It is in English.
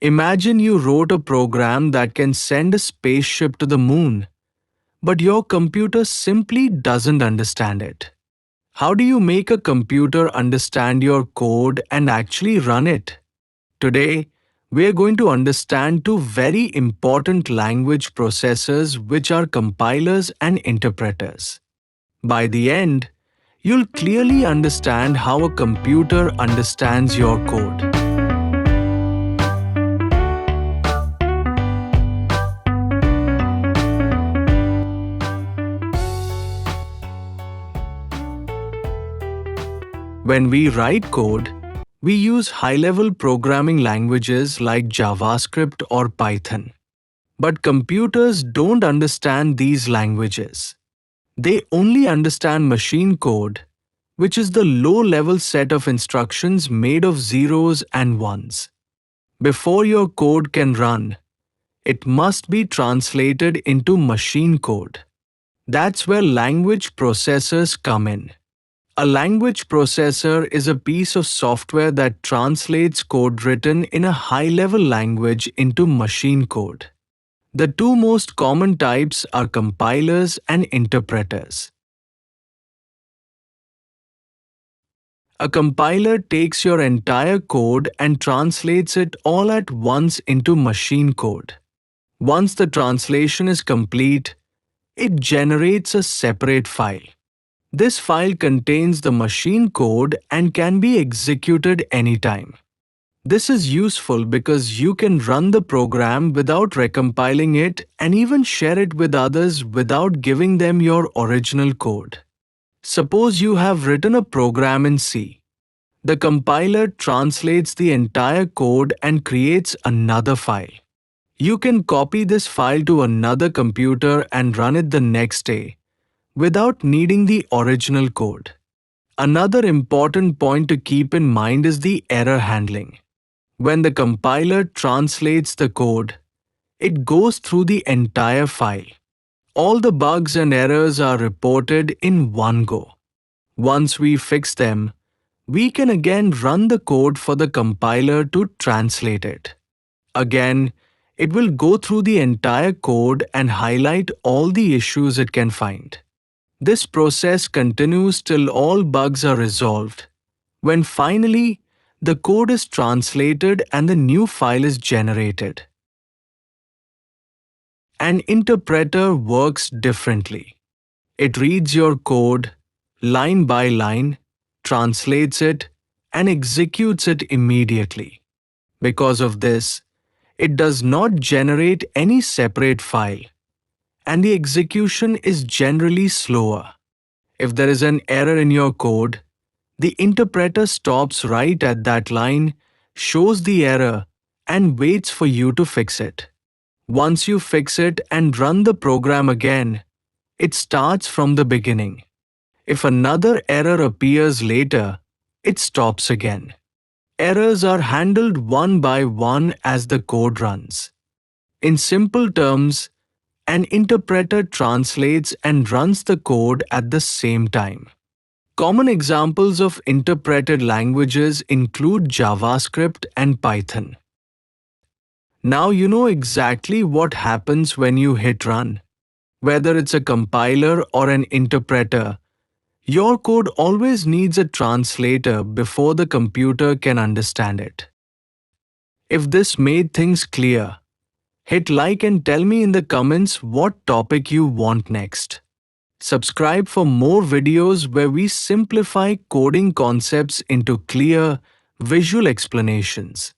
Imagine you wrote a program that can send a spaceship to the moon, but your computer simply doesn't understand it. How do you make a computer understand your code and actually run it? Today, we are going to understand two very important language processors, which are compilers and interpreters. By the end, you'll clearly understand how a computer understands your code. When we write code, we use high-level programming languages like JavaScript or Python. But computers don't understand these languages. They only understand machine code, which is the low-level set of instructions made of zeros and ones. Before your code can run, it must be translated into machine code. That's where language processors come in. A language processor is a piece of software that translates code written in a high-level language into machine code. The two most common types are compilers and interpreters. A compiler takes your entire code and translates it all at once into machine code. Once the translation is complete, it generates a separate file. This file contains the machine code and can be executed anytime. This is useful because you can run the program without recompiling it and even share it with others without giving them your original code. Suppose you have written a program in C. The compiler translates the entire code and creates another file. You can copy this file to another computer and run it the next day, without needing the original code. Another important point to keep in mind is the error handling. When the compiler translates the code, it goes through the entire file. All the bugs and errors are reported in one go. Once we fix them, we can again run the code for the compiler to translate it. Again, it will go through the entire code and highlight all the issues it can find. This process continues till all bugs are resolved, when finally the code is translated and the new file is generated. An interpreter works differently. It reads your code line by line, translates it, and executes it immediately. Because of this, it does not generate any separate file, and the execution is generally slower. If there is an error in your code, the interpreter stops right at that line, shows the error, and waits for you to fix it. Once you fix it and run the program again, it starts from the beginning. If another error appears later, it stops again. Errors are handled one by one as the code runs. In simple terms, an interpreter translates and runs the code at the same time. Common examples of interpreted languages include JavaScript and Python. Now you know exactly what happens when you hit run. Whether it's a compiler or an interpreter, your code always needs a translator before the computer can understand it. If this made things clear, hit like and tell me in the comments what topic you want next. Subscribe for more videos where we simplify coding concepts into clear, visual explanations.